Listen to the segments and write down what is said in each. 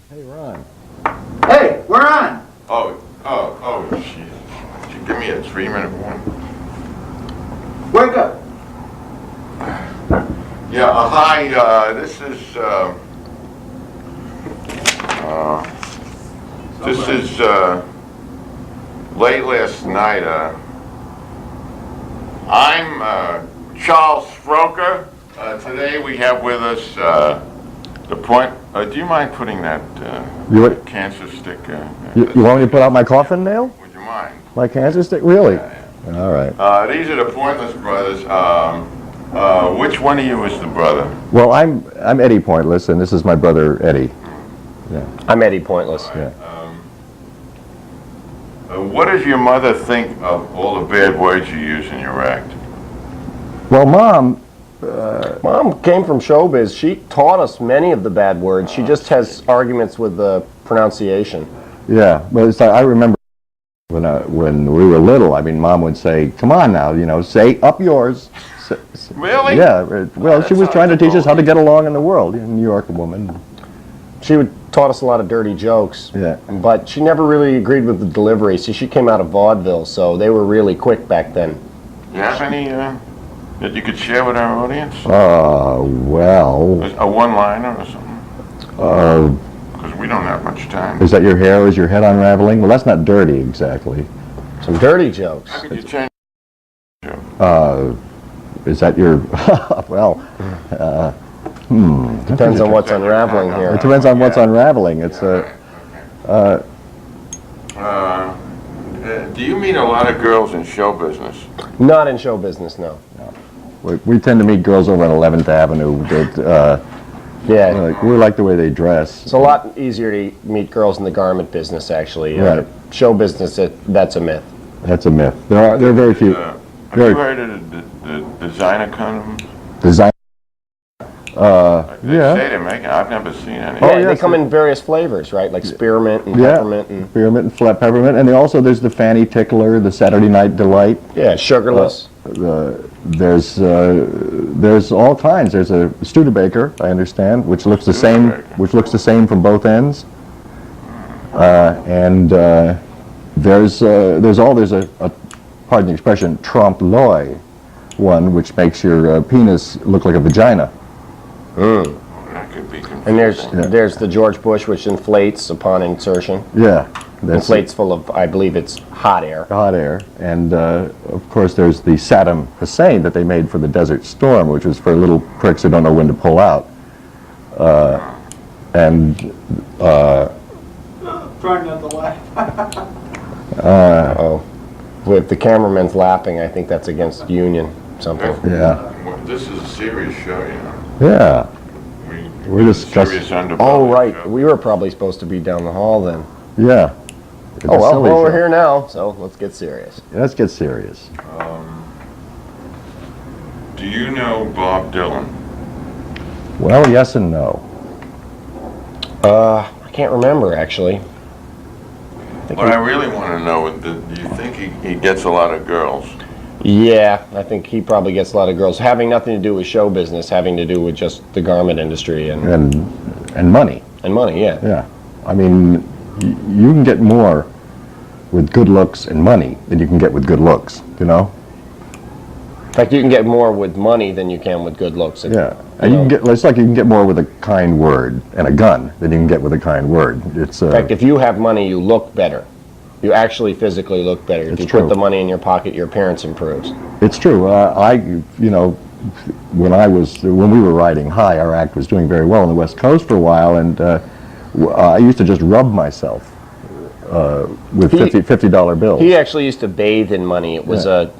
Hey, Ron. Hey, we're on. Oh, shit. Could you give me a 3-minute warning? Wake up. Yeah, hi, this is late last night. I'm Charles Froker. Today we have with us the point. Do you mind putting that cancer stick? You want me to put out my coffin nail? Would you mind? My cancer stick? Really? Yeah. All right. These are the Pointless Brothers. Which one of you is the brother? Well, I'm Eddie Pointless, and this is my brother Eddie. Yeah. I'm Eddie Pointless. Right. What does your mother think of all the bad words you use in your act? Well, Mom came from showbiz. She taught us many of the bad words. She just has arguments with the pronunciation. Yeah, but it's like, I remember when we were little. I mean, Mom would say, "Come on now, say up yours." Really? Yeah. Well, she was trying to teach us how to get along in the world. New York woman. She taught us a lot of dirty jokes. Yeah. But she never really agreed with the delivery. See, she came out of vaudeville, so they were really quick back then. You have any that you could share with our audience? Well. A one-liner or something? Because we don't have much time. Is that your hair? Is your head unraveling? Well, that's not dirty exactly. Some dirty jokes. How could you change? Is that your? Well. Depends on what's unraveling here. It depends on what's unraveling. It's do you meet a lot of girls in show business? Not in show business, no. We tend to meet girls over on 11th Avenue that we like the way they dress. It's a lot easier to meet girls in the garment business, actually. Right. Show business, that's a myth. That's a myth. There are very few. Have you heard of the designer condoms? Design. They say they make it. I've never seen any. Yeah, they come in various flavors, right? Like spearmint and peppermint. And spearmint and flat peppermint. And there's the Fanny Tickler, the Saturday Night Delight. Yeah, sugarless. There's all kinds. There's a Studebaker, I understand, which looks the same. Which looks the same from both ends. There's a pardon the expression, trompe-l'oeil one, which makes your penis look like a vagina. That could be confusing. And there's the George Bush, which inflates upon insertion. Yeah. Inflates full of, I believe it's hot air. Hot air. And, of course, there's the Saddam Hussein that they made for the Desert Storm, which was for little pricks who don't know when to pull out. Trying not to laugh. If the cameraman's laughing, I think that's against union something. Yeah. Well, this is a serious show, Yeah. We're discussing. Oh, right. We were probably supposed to be down the hall then. Yeah. Well, we're here now, so let's get serious. Let's get serious. Do you know Bob Dylan? Well, yes and no. I can't remember, actually. What I really want to know is, do you think he gets a lot of girls? Yeah, I think he probably gets a lot of girls. Having nothing to do with show business, having to do with just the garment industry and money. And money, yeah. Yeah. I mean, you can get more with good looks and money than you can get with good looks, In fact, you can get more with money than you can with good looks. Yeah. And it's like you can get more with a kind word and a gun than you can get with a kind word. In fact, if you have money, you look better. You actually physically look better. If you put the money in your pocket, your appearance improves. It's true. When we were riding high, our act was doing very well on the West Coast for a while, and I used to just rub myself with $50 bills. He actually used to bathe in money. It was an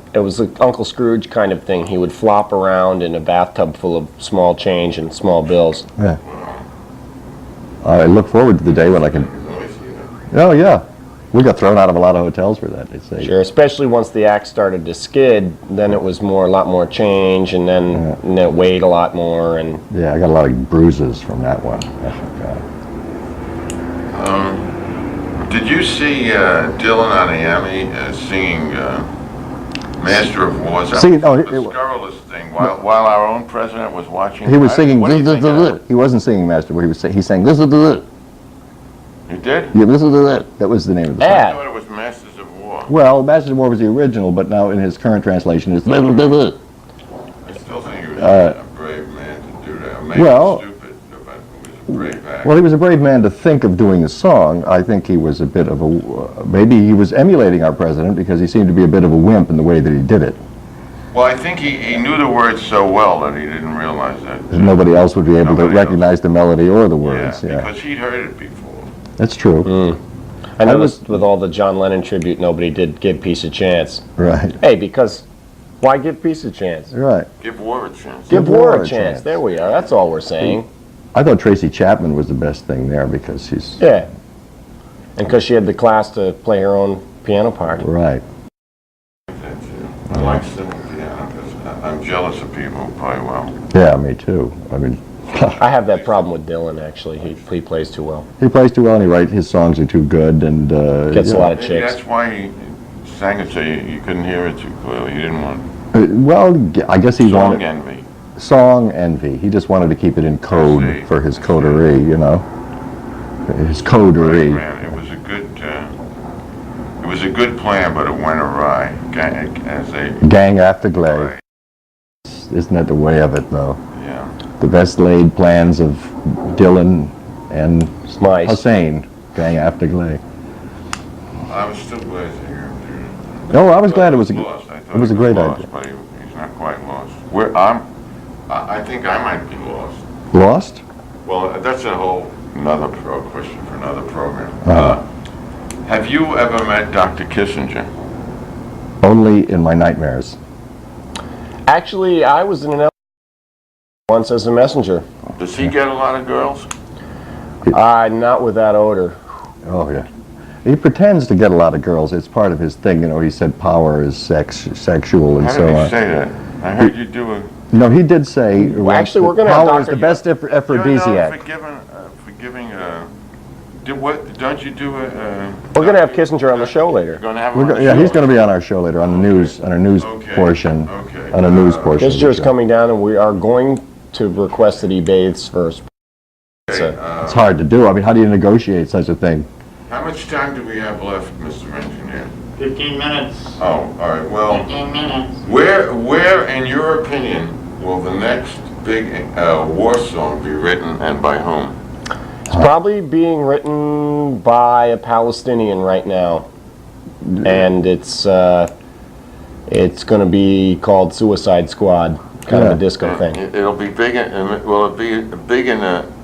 Uncle Scrooge kind of thing. He would flop around in a bathtub full of small change and small bills. Yeah. I look forward to the day when I can. Oh yeah. We got thrown out of a lot of hotels for that, they say. Sure, especially once the act started to skid, then it was a lot more change, and then it weighed a lot more. And yeah, I got a lot of bruises from that one. Did you see Dylan on the Emmy singing Master of Wars? The Scurrilous thing, while our own president was watching. He was singing. He wasn't singing Master of War. He sang this. You did? You listen to that? That was the name of the song. I thought it was Masters of War. Well, Masters of War was the original, but now in his current translation, it's... I still think he was a brave man to do that. Maybe well- stupid, but he was a brave actor. Well, he was a brave man to think of doing a song. I think he was a bit of a... maybe he was emulating our president because he seemed to be a bit of a wimp in the way that he did it. Well, I think he knew the words so well that he didn't realize that. Nobody else would be able to Nobody recognize the melody or the words. Yeah, Yeah, because he'd heard it before. that's true. I noticed with all the John Lennon tribute, nobody did give Peace a chance. Right, Hey, because why give Peace a chance? right. Give war a chance. Give War a chance. There we are. That's all we're saying. I thought Tracy Chapman was the best thing there because he's... Yeah. And because she had the class to play her own piano part. Right. I like singing piano because I'm jealous of people who play well. Yeah, me too. I mean, I have that problem with Dylan, actually. He plays too well. he plays too well and his songs are too good and... Gets a lot of Maybe chicks. that's why he sang it so you couldn't hear it too clearly. He didn't want well, I guess he song wanted... envy. Song envy. He just wanted to keep it in code I see. for his coterie, you know? His coterie. Man, it was a good plan, but it went awry. Gang after glay. Isn't that the way of it, though? Yeah. The best laid plans of Dylan and Mice. Hussein. Gang after glay. I was still glad to hear him. No, I was glad it was Lost. I thought it was a he great lost, idea. but he's not quite lost. I think I might be lost. Lost? Well, that's another question for another program. Uh-huh. Have you ever met Dr. Kissinger? Only in my nightmares. Actually, I was in an once as a messenger. Does he get a lot of girls? Not with that odor. Oh, yeah. He pretends to get a lot of girls. It's part of his thing. You know, he said power is sexual and How so did he on. say that? I heard you do a... No, he did say actually, we're gonna have power is Dr. the best aphrodisiac. Don't you do a... We're going to have Kissinger on the show later. You're going to have him on the Yeah, show? he's going to be on our show later on the news, Okay, portion, okay. on a news portion. of the Kissinger's show. coming down, and we are going to request that he bathes first. Okay, It's hard to do. I mean, how do you negotiate such a thing? how much time do we have left, Mr. Engineer? 15 minutes. Oh, all right, well, 15 minutes. where, in your opinion, will the next big war song be written and by whom? It's probably being written by a Palestinian right now, and it's going to be called Suicide Squad, kind of a disco thing. It'll be big, will it be big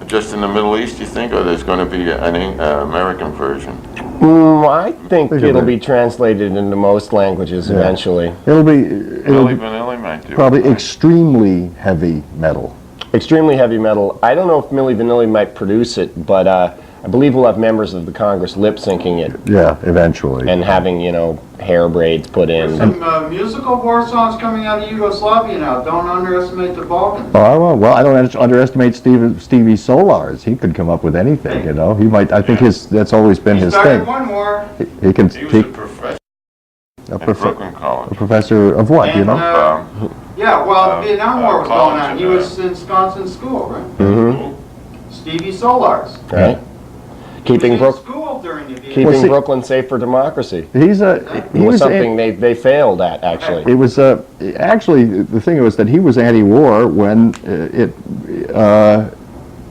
just in the Middle East, you think, or there's going to be an American version? I think it'll be translated into most languages eventually. It'll be Milli Vanilli might do probably it, right? extremely heavy metal. Extremely heavy metal. I don't know if Milli Vanilli might produce it, but I believe we'll have members of the Congress lip syncing it Yeah, eventually. and having, hair braids put in. Some musical war songs coming out of Yugoslavia now. Don't underestimate the Balkans. Oh, well, I don't underestimate Stevie Solars. He could come up with anything, you know. He might. I think that's always been He his started thing. one war. He can. He was a professor a at Brooklyn College. professor of what? You And, know. yeah, well, Vietnam War was going college on. and, He was in Wisconsin school, right? Mm-hmm. Stevie Solars. Right? Keeping, He was in Brook, school during the Vietnam keeping see- Brooklyn safe for democracy. He It was something they failed at, actually. It was actually the thing was that he was anti-war when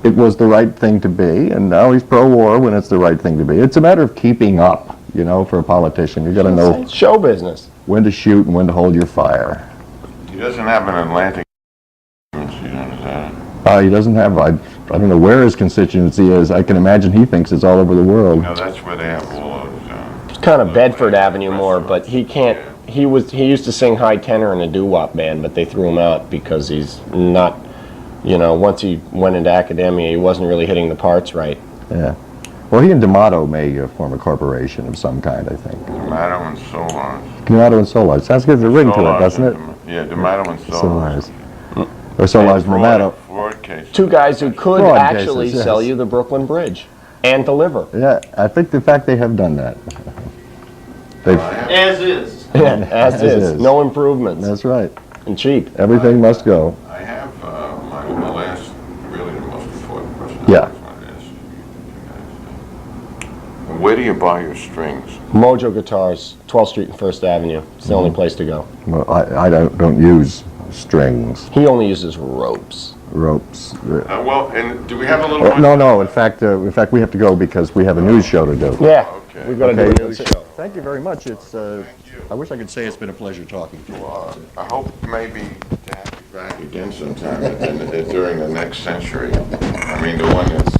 it was the right thing to be, and now he's pro-war when it's the right thing to be. It's a matter of keeping up, you know, for a politician. You got to know It's show business. when to shoot and when to hold your fire. He doesn't have an Atlantic constituency, is that? He doesn't have. I don't know where his constituency is. I can imagine he thinks it's all over the world. No, that's where they have all those... It's kind of Bedford Avenue more, but he can't. He used to sing high tenor in a doo-wop band, but they threw him out because he's not. Once he went into academia, he wasn't really hitting the parts right. Yeah. Well, he and D'Amato may form a corporation of some kind, I think. D'Amato and Solars. D'Amato and Solars. Sounds good. There's a ring to it, doesn't it? Yeah, D'Amato and Solars. Or Solars and D'Amato. Fraud case. Two guys who could Fraud actually cases, yes. sell you the Brooklyn Bridge and deliver. Yeah, I think the fact they have done that. They've, As is. As is. No improvements. that's right. And cheap. Everything must go. I have my last, really the most important question. Yeah. I just wanted to ask you guys. Where do you buy your strings? Mojo Guitars, 12th Street and First Avenue. It's the only place to go. Well, I don't use strings, He only uses ropes. ropes. Well, and do we have a little? No. In fact, we have to go because we have a news show to do. Yeah, Okay. we've got to do Okay. a news show. Thank you very much. It's. I wish I could say it's been a pleasure talking to you. I hope maybe to have you back again sometime during the next century. I mean, the one that's